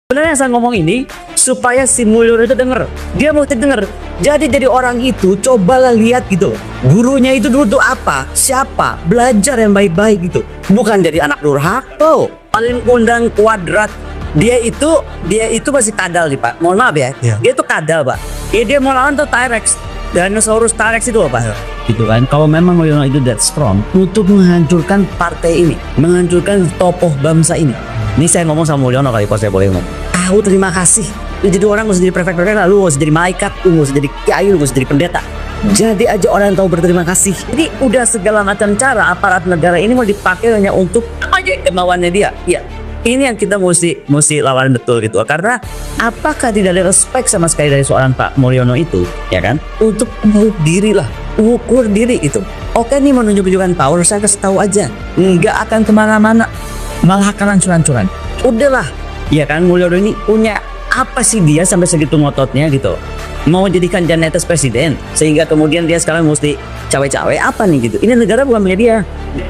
Sebenarnya saya ngomong ini supaya si Mulyono itu denger. Dia mau denger. Jadi orang itu cobalah lihat gitu. Gurunya itu dulu tuh apa? Siapa? Belajar yang baik-baik gitu. Bukan jadi anak durhaka. Paling undang kuadrat. Dia itu masih kadal nih Pak. Mohon maaf ya. Dia itu kadal Pak. Dia mau lawan tuh T-Rex. Dinosaurus T-Rex itu apa? Gitu kan. Kalau memang Mulyono itu that strong untuk menghancurkan partai ini, menghancurkan tokoh bangsa ini. Ini saya ngomong sama Mulyono kali kalau saya boleh ngomong. Aku terima kasih. Lu jadi orang gak usah jadi prefek, lu gak usah jadi malaikat, lu gak usah jadi kiai, lu gak usah jadi pendeta. Jadi aja orang yang tahu berterima kasih. Jadi udah segala macam cara aparat negara ini mau dipakai hanya untuk aja kemauannya dia. Iya. Ini yang kita mesti lawan betul gitu. Karena apakah tidak ada respect sama sekali dari seorang Pak Mulyono itu, ya kan? Untuk mengukur diri itu. Oke nih mau nunjuk-nunjukkan power, saya kasih tahu aja. Nggak akan kemana-mana. Malah akan hancur-hancuran. Udahlah, ya kan Mulyono ini punya apa sih dia sampai segitu ngototnya gitu. Mau jadikan Jan Etes presiden sehingga kemudian dia sekarang mesti cawe-cawe apa nih gitu. Ini negara bukan punya dia.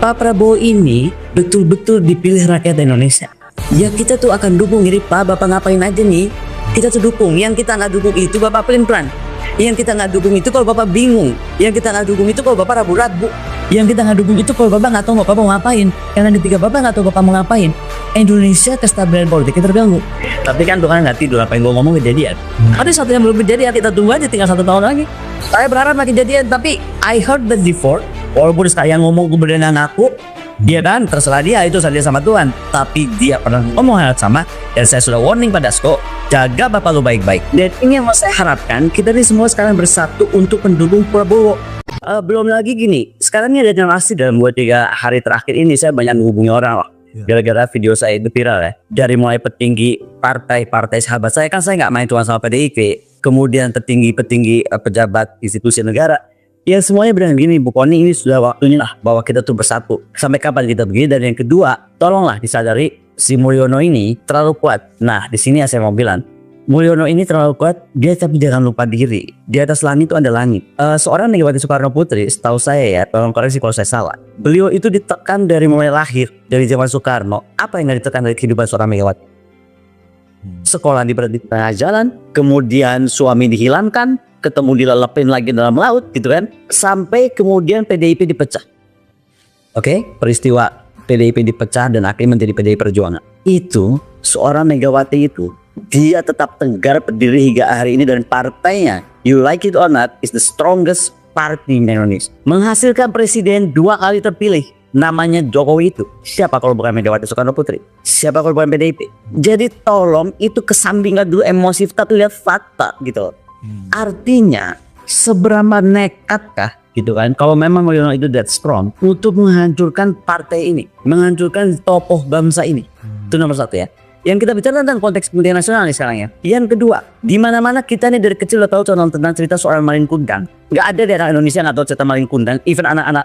Pak Prabowo ini betul-betul dipilih rakyat Indonesia. Ya kita tuh akan dukung. Jadi Pak Bapak ngapain aja nih, kita tuh dukung. Yang kita nggak dukung itu Bapak pelin-pelan. Yang kita nggak dukung itu kalau Bapak bingung. Yang kita nggak dukung itu kalau Bapak ragu-ragu. Yang kita nggak dukung itu kalau Bapak nggak tahu Bapak mau ngapain. Karena ketika Bapak nggak tahu Bapak mau ngapain, Indonesia kestabilan politiknya terganggu. Tapi kan Tuhan nggak tidur, apa yang gue ngomong kejadian. Ada satu yang belum kejadian, kita tunggu aja tinggal 1 tahun lagi. Saya berharap makin kejadian, tapi I heard that before. Walaupun sekalian ngomong kemudian ngaku, dia kan terserah dia, itu saja sama Tuhan. Tapi dia pernah ngomong hal sama, dan saya sudah warning pada Dasko, jaga Bapak lo baik-baik. Dan ini yang mau saya harapkan, kita ini semua sekarang bersatu untuk mendukung Prabowo. Belum lagi gini, sekarang ini ada narasi dalam 2-3 hari terakhir ini saya banyak menghubungi orang loh. Gara-gara video saya itu viral ya. Dari mulai petinggi partai sahabat saya, kan saya nggak main cuma sama PDIP, kemudian petinggi pejabat institusi negara. Ya semuanya bilang gini, Bu Koni ini sudah waktunya lah bahwa kita tuh bersatu. Sampai kapan kita begini? Dan yang kedua, tolonglah disadari si Mulyono ini terlalu kuat. Nah di sini saya mau bilang, Mulyono ini terlalu kuat, dia tapi jangan lupa diri. Di atas langit itu ada langit. Seorang Megawati Soekarno Putri, setahu saya ya, tolong koreksi kalau saya salah. Beliau itu ditekan dari mulai lahir, dari zaman Soekarno. Apa yang gak ditekan dari kehidupan seorang Megawati? Sekolah diberhenti di tengah jalan, kemudian suami dihilangkan, ketemu dilelepin lagi dalam laut gitu kan. Sampai kemudian PDIP dipecah. Oke, peristiwa PDIP dipecah dan akhirnya menjadi PDI Perjuangan. Itu, seorang Megawati itu, dia tetap tegar berdiri hingga hari ini dan partainya, you like it or not, is the strongest party in Indonesia. Menghasilkan presiden 2 kali terpilih, namanya Jokowi itu. Siapa kalau bukan Megawati Soekarno Putri? Siapa kalau bukan PDIP? Jadi tolong itu kesampingkan dulu emosi, tapi lihat fakta gitu. Artinya seberapa nekatkah gitu kan kalau memang Mulyono itu that strong untuk menghancurkan partai ini, menghancurkan tokoh bangsa ini. Itu nomor 1 ya. Yang kita bicara tentang konteks kepentingan nasional nih sekarang ya. Yang kedua, di mana-mana kita nih dari kecil udah tahu tentang cerita soal Malin Kundang. Nggak ada di anak Indonesia nggak tahu cerita Malin Kundang. Even anak-anak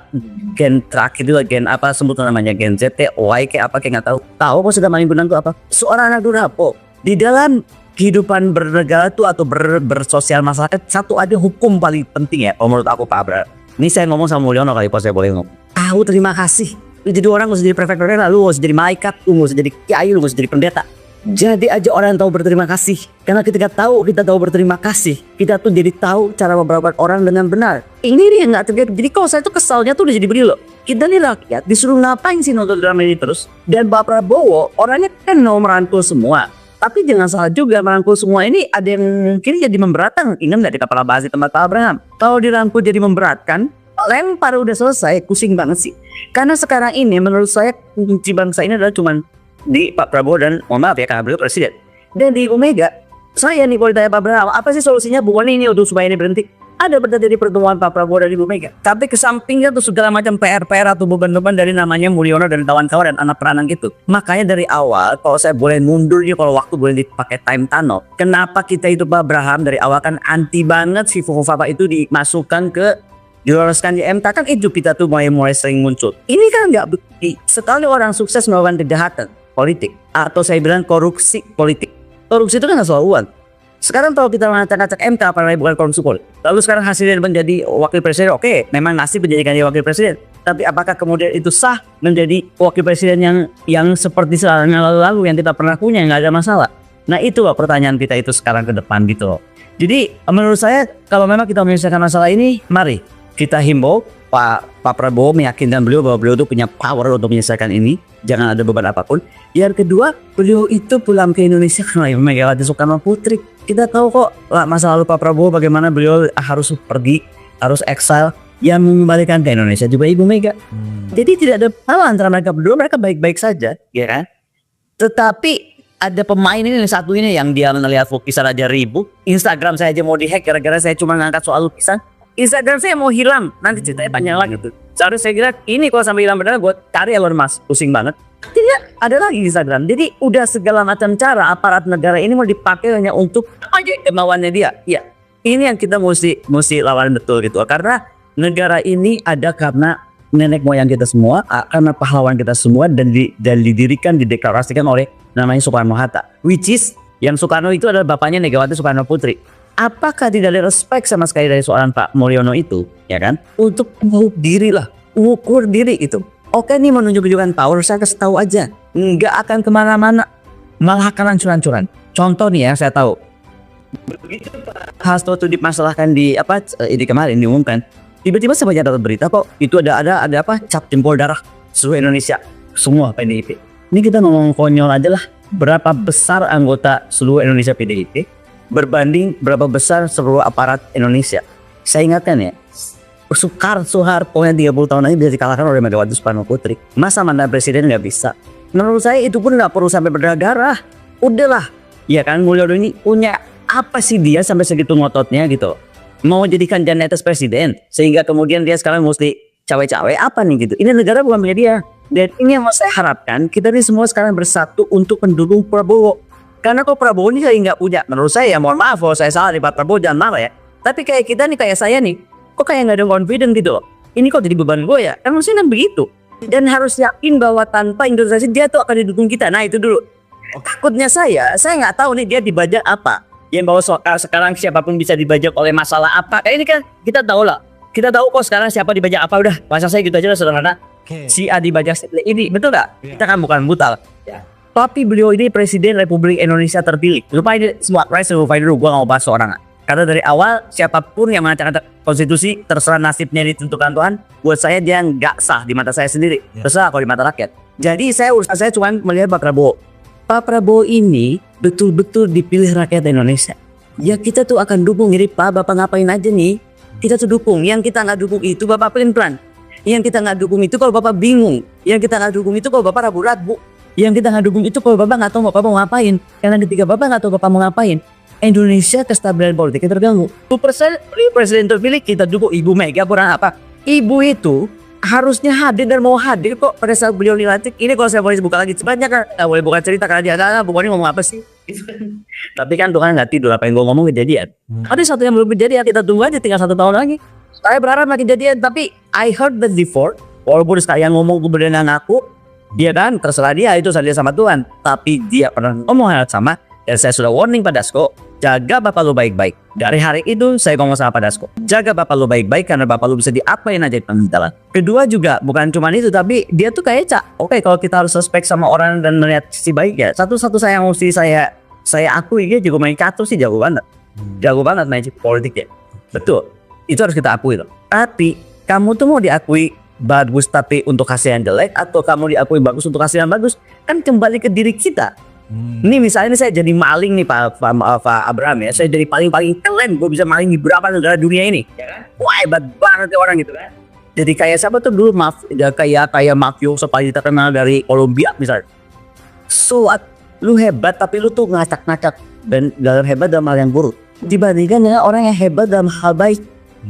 gen terakhir itu gen apa sebut namanya gen Z, Y kayak apa kayak nggak tahu. Tahu kok cerita Malin Kundang itu apa? Seorang anak durhaka di dalam kehidupan bernegara tuh atau bersosial masyarakat, satu ada hukum paling penting ya. Menurut aku Pak Abra. Ini saya ngomong sama Mulyono kali kalau saya boleh ngomong. Aku terima kasih. Lu jadi orang gak usah jadi prefek, lu gak usah jadi malaikat, lu gak usah jadi kiai, lu gak usah jadi pendeta. Jadi aja orang yang tahu berterima kasih. Karena ketika kita tahu berterima kasih, kita tuh jadi tahu cara memperlakukan orang dengan benar. Ini dia yang gak terjadi. Jadi kalau saya tuh kesalnya tuh udah jadi begini loh. Kita nih rakyat disuruh ngapain sih nonton drama ini terus. Dan Pak Prabowo orangnya kan mau merangkul semua. Tapi jangan salah juga, merangkul semua ini ada yang mungkin jadi memberatkan. Ingat gak kita pernah bahas di tempat Pak Abraham? Kalau dirangkul jadi memberatkan, lempar udah selesai, pusing banget sih. Karena sekarang ini menurut saya kunci bangsa ini adalah cuman di Pak Prabowo dan mohon maaf ya karena beliau presiden. Dan di Ibu Mega, saya nih kalau ditanya Pak Prabowo, apa sih solusinya bukan ini untuk supaya ini berhenti? Ada terjadi pertemuan Pak Prabowo dan Ibu Mega. Tapi kesampingnya tuh segala macam PR atau beban-beban dari namanya Mulyono dan kawan-kawan dan anak peranan gitu. Makanya dari awal, kalau saya boleh mundur nih, kalau waktu boleh dipakai time tunnel. Kenapa kita itu Pak Abraham dari awal kan anti banget si Fufu-Fafa itu dimasukkan ke diloloskan di MK kan itu kita tuh mulai sering muncul. Ini kan nggak bukti. Sekali orang sukses melakukan kejahatan politik atau saya bilang korupsi politik. Korupsi itu kan nggak soal uang. Sekarang kalau kita ngacak-ngacak MK apalagi bukan korupsi politik. Lalu sekarang hasilnya menjadi wakil presiden, oke, memang nasib menjadikan dia wakil presiden. Tapi apakah kemudian itu sah menjadi wakil presiden yang seperti lalu yang kita pernah punya, nggak ada masalah? Nah itu loh pertanyaan kita itu sekarang ke depan gitu loh. Jadi menurut saya kalau memang kita menyelesaikan masalah ini, mari kita himbau Pak Prabowo meyakinkan beliau bahwa beliau itu punya power untuk menyelesaikan ini. Jangan ada beban apapun. Yang kedua, beliau itu pulang ke Indonesia karena Ibu Megawati Soekarno Putri. Kita tahu kok masa lalu Pak Prabowo bagaimana beliau harus pergi, harus exile. Yang mengembalikan ke Indonesia juga Ibu Mega. Jadi tidak ada hal antara mereka berdua, mereka baik-baik saja, ya kan? Tetapi ada pemain ini satu ini yang dia melihat lukisan aja ribut. Instagram saya aja mau dihack gara-gara saya cuma ngangkat soal lukisan. Instagram saya mau hilang, nanti ceritanya panjang lagi tuh. Seharusnya saya kira ini kalau sampai hilang benar gue cari Elon Musk, pusing banget. Tidak ada lagi Instagram. Jadi udah segala macam cara aparat negara ini mau dipakai hanya untuk aja kemauannya dia. Ya, ini yang kita mesti lawan betul gitu. Karena negara ini ada karena nenek moyang kita semua, karena pahlawan kita semua dan didirikan, dideklarasikan oleh namanya Soekarno Hatta. Which is yang Soekarno itu adalah bapaknya Megawati Soekarno Putri. Apakah tidak ada respect sama sekali dari seorang Pak Mulyono itu, ya kan? Untuk mengukur diri lah, mengukur diri itu. Oke nih menunjukkan power, saya kasih tahu aja, nggak akan kemana-mana, malah akan hancur-hancuran. Contoh nih ya, saya tahu. Begitu Pak Hasto itu dimasalahkan di ini kemarin diumumkan, tiba-tiba saya baca dapat berita kok itu ada cap jempol darah seluruh Indonesia semua PDIP. Ini kita ngomong konyol aja lah, berapa besar anggota seluruh Indonesia PDIP berbanding berapa besar seluruh aparat Indonesia. Saya ingatkan ya, Soeharto yang 30 tahun lagi bisa dikalahkan oleh Megawati Soekarno Putri. Masa mantan presiden nggak bisa? Menurut saya itu pun nggak perlu sampai berdarah-darah. Udahlah, ya kan Mulyono ini punya apa sih dia sampai segitu ngototnya gitu. Mau jadikan Jan Etes presiden sehingga kemudian dia sekarang mesti cawe-cawe apa nih gitu. Ini negara bukan punya dia. Dan ini yang saya harapkan kita ini semua sekarang bersatu untuk mendukung Prabowo. Karena kok Prabowo ini saya nggak punya. Menurut saya ya mohon maaf kalau saya salah nih Pak Prabowo jangan marah ya. Tapi kayak kita nih kayak saya nih kok kayak nggak ada confident gitu loh. Ini kok jadi beban gue ya. Kan maksudnya begitu. Dan harus yakin bahwa tanpa Indonesia dia tuh akan didukung kita. Nah itu dulu. Takutnya saya nggak tahu nih dia dibajak apa. Yang bahwa sekarang siapapun bisa dibajak oleh masalah apa. Kayak ini kan kita tahu lah. Kita tahu kok sekarang siapa dibajak apa udah. Masa saya gitu aja lah sederhana. Si A dibajak ini betul nggak? Kita kan bukan buta. Ya. Tapi beliau ini Presiden Republik Indonesia terpilih. Lupa ini semua price lupa dulu. Gue nggak mau bahas seorang. Karena dari awal siapapun yang mengatakan konstitusi terserah nasibnya ditentukan Tuhan. Buat saya dia nggak sah di mata saya sendiri. Terserah kalau di mata rakyat. Jadi urusan saya cuma melihat Pak Prabowo. Pak Prabowo ini betul-betul dipilih rakyat Indonesia. Ya kita tuh akan dukung. Jadi Pak Bapak ngapain aja nih. Kita tuh dukung. Yang kita nggak dukung itu Bapak plan. Yang kita nggak dukung itu kalau Bapak bingung. Yang kita nggak dukung itu kalau Bapak ragu-ragu. Yang kita nggak dukung itu kalau Bapak nggak tahu Bapak mau ngapain. Karena ketika Bapak nggak tahu Bapak mau ngapain, Indonesia kestabilan politiknya terganggu. Presiden terpilih kita dukung Ibu Mega kurang apa? Ibu itu harusnya hadir dan mau hadir kok pada saat beliau dilantik. Ini kalau saya boleh buka lagi sebanyak kan boleh buka cerita karena dia bukannya ngomong apa sih? Tapi kan Tuhan nggak tidur apa yang gue ngomong kejadian. Ada satu yang belum kejadian, kita tunggu aja tinggal 1 tahun lagi. Saya berharap makin kejadian, tapi I heard that before. Walaupun sekalian ngomong kemudian ngaku. Dia kan terserah dia itu saja sama Tuhan. Tapi dia pernah ngomong hal sama. Dan saya sudah warning Pak Dasko, jaga Bapak lu baik-baik. Dari hari itu saya ngomong sama Pak Dasko, jaga Bapak lu baik-baik karena Bapak lu bisa diapain aja di pemerintahan. Kedua juga bukan cuma itu, tapi dia tuh kayak oke kalau kita harus suspek sama orang dan melihat sisi baik ya. Satu-satu saya yang mesti saya akui dia juga main kartu sih jago banget. Jago banget main politik ya. Betul. Itu harus kita akui loh. Tapi kamu tuh mau diakui bagus tapi untuk hasil yang jelek atau kamu diakui bagus untuk hasil yang bagus, kan kembali ke diri kita. Ini misalnya saya jadi maling nih Pak Abraham ya, saya jadi paling keren, gue bisa maling di berapa negara dunia ini, ya kan? Wah hebat banget ya orang gitu kan. Jadi kayak siapa tuh dulu kayak mafioso paling terkenal dari Kolombia misalnya. So lu hebat tapi lu tuh ngacak-ngacak dan dalam hebat dalam hal yang buruk dibandingkan dengan orang yang hebat dalam hal baik.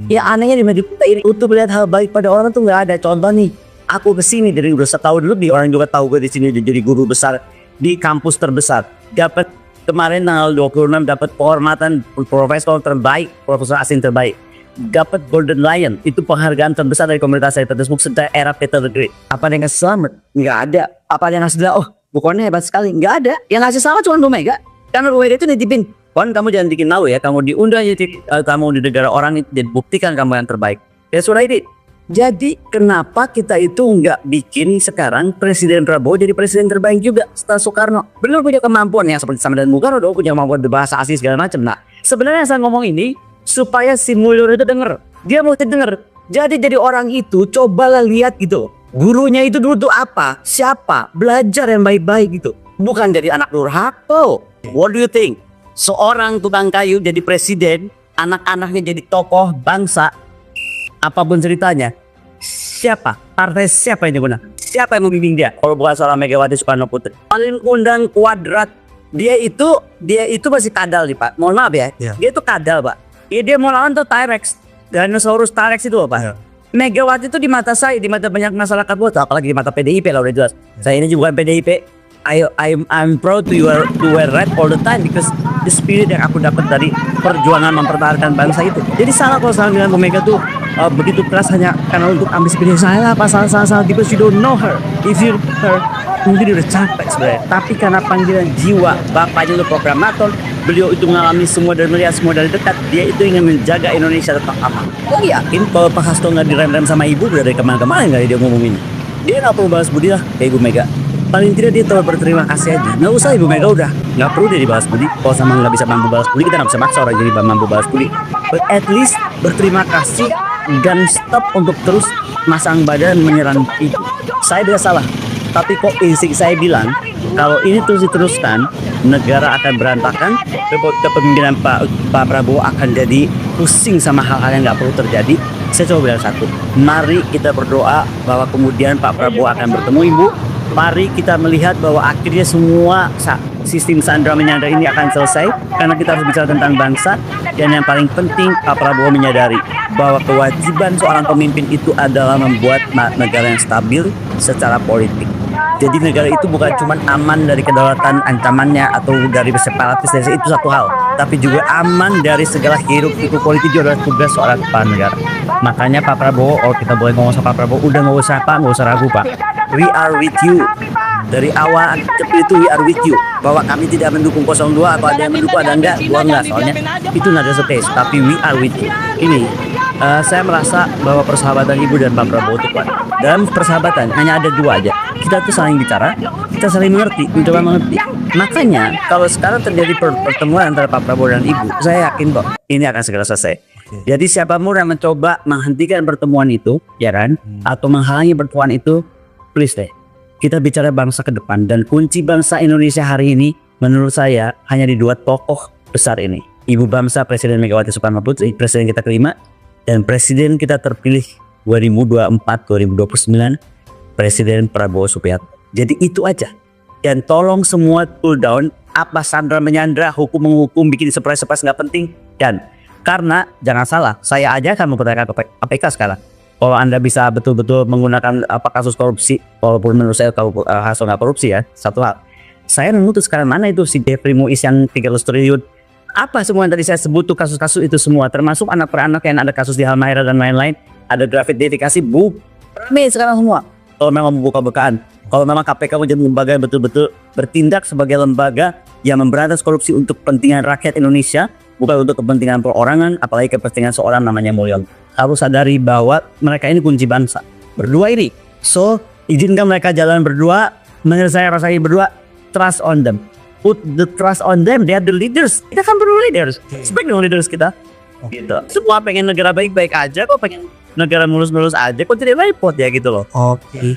Ya anehnya di media kita ini untuk melihat hal baik pada orang tuh nggak ada. Contoh nih, aku kesini dari udah setahun lebih, orang juga tahu gue di sini jadi guru besar di kampus terbesar. Dapat kemarin tanggal 26 dapat penghormatan profesor terbaik, profesor asing terbaik. Dapat Golden Lion, itu penghargaan terbesar dari komunitas saya Petersburg sejak era Peter the Great. Apa yang ngasih selamat? Nggak ada. Apa yang ngasih oh bukannya hebat sekali? Nggak ada. Yang ngasih selamat cuma Bu Mega. Karena Bu Mega itu nitipin, kamu jangan bikin malu ya, kamu diundang jadi kamu di negara orang itu, dan buktikan kamu yang terbaik. Ya sudah ini Jadi kenapa kita itu nggak bikin sekarang Presiden Prabowo jadi presiden terbaik juga setelah Soekarno? Benar punya kemampuan yang seperti sama dan Bung Karno, punya kemampuan berbahasa asing segala macam. Nah, sebenarnya saya ngomong ini supaya si Mulyono itu denger. Dia mau denger. Jadi orang itu cobalah lihat gitu. Gurunya itu dulu tuh apa? Siapa? Belajar yang baik-baik gitu. Bukan jadi anak durhaka. What do you think? Seorang tukang kayu jadi presiden, anak-anaknya jadi tokoh bangsa. Apapun ceritanya, siapa? Partai siapa yang diguna? Siapa yang membimbing dia? Kalau bukan seorang Megawati Soekarno Putri. Paling undang kuadrat. Dia itu masih kadal nih Pak. Mohon maaf ya. Dia itu kadal Pak. Dia mau lawan tuh T-Rex. Dinosaurus T-Rex itu Pak. Megawati itu di mata saya, di mata banyak masyarakat buat, apalagi di mata PDIP lah udah jelas. Saya ini juga bukan PDIP. I'm proud to wear red all the time because the spirit yang aku dapat dari perjuangan mempertahankan bangsa itu. Jadi salah kalau saya bilang Bu Mega tuh begitu keras hanya karena untuk ambisi pribadi saya apa salah because you don't know her. If you her mungkin udah capek sebenarnya. Tapi karena panggilan jiwa bapaknya itu programator, beliau itu mengalami semua dan melihat semua dari dekat. Dia itu ingin menjaga Indonesia tetap aman. Aku yakin kalau Pak Hasto nggak direm-rem sama ibu udah dari kemarin-kemarin nggak dia ngomongin. Dia nggak perlu balas budi lah kayak Ibu Mega. Paling tidak dia tahu berterima kasih aja. Nggak usah Ibu Mega udah nggak perlu dia dibalas budi. Kalau sama nggak bisa mampu balas budi, kita nggak bisa maksa orang jadi mampu balas budi. But at least berterima kasih dan stop untuk terus masang badan menyerang itu. Saya tidak salah, tapi kok insting saya bilang kalau ini terus diteruskan negara akan berantakan. Kepemimpinan Pak Prabowo akan jadi pusing sama hal-hal yang nggak perlu terjadi. Saya coba bilang satu, mari kita berdoa bahwa kemudian Pak Prabowo akan bertemu Ibu. Mari kita melihat bahwa akhirnya semua sistem sandra menyandra ini akan selesai karena kita harus bicara tentang bangsa. Dan yang paling penting Pak Prabowo menyadari bahwa kewajiban seorang pemimpin itu adalah membuat negara yang stabil secara politik. Jadi negara itu bukan cuma aman dari kedaulatan ancamannya atau dari separatis, dari itu satu hal, tapi juga aman dari segala hiruk pikuk politik juga adalah tugas seorang kepala negara. Makanya Pak Prabowo, kalau kita boleh ngomong sama Pak Prabowo, udah nggak usah ragu Pak. We are with you. Dari awal itu we are with you. Bahwa kami tidak mendukung 02 atau ada yang mendukung ada enggak, gua enggak, soalnya itu nggak ada case. Tapi we are with you. Ini saya merasa bahwa persahabatan Ibu dan Pak Prabowo itu kuat. Dalam persahabatan hanya ada dua aja. Kita tuh saling bicara, kita saling mengerti, mencoba mengerti. Makanya kalau sekarang terjadi pertemuan antara Pak Prabowo dan Ibu, saya yakin kok ini akan segera selesai. Jadi siapapun yang mencoba menghentikan pertemuan itu, ya kan, atau menghalangi pertemuan itu, please deh, kita bicara bangsa ke depan. Dan kunci bangsa Indonesia hari ini menurut saya hanya di dua tokoh besar ini. Ibu bangsa Presiden Megawati Soekarno Putri, presiden kita kelima, dan presiden kita terpilih 2024-2029, Presiden Prabowo Subianto. Jadi itu aja. Dan tolong semua cool down, apa sandra menyandra, hukum menghukum, bikin surprise-surprise nggak penting. Dan karena jangan salah, saya aja akan mempertanyakan KPK sekarang. Kalau Anda bisa betul-betul menggunakan kasus korupsi, walaupun menurut saya hasil nggak korupsi ya, satu hal. Saya menuntut sekarang mana itu si Jeffrey Muiz yang 300 triliun. Apa semua yang tadi saya sebut tuh kasus-kasus itu semua, termasuk anak per anak yang ada kasus di Halmahera dan lain-lain, ada gratifikasi, rame sekarang semua. Kalau memang membuka-bukaan, kalau memang KPK menjadi lembaga yang betul-betul bertindak sebagai lembaga yang memberantas korupsi untuk kepentingan rakyat Indonesia, bukan untuk kepentingan perorangan, apalagi kepentingan seorang namanya Mulyono. Harus sadari bahwa mereka ini kunci bangsa. Berdua ini. So, izinkan mereka jalan berdua, menurut saya rasanya berdua, trust on them. Put the trust on them, they are the leaders. Kita kan perlu leaders. Respect dong leaders kita. Gitu. Semua pengen negara baik-baik aja kok, pengen negara mulus-mulus aja kok, tidak repot ya gitu loh. Oke.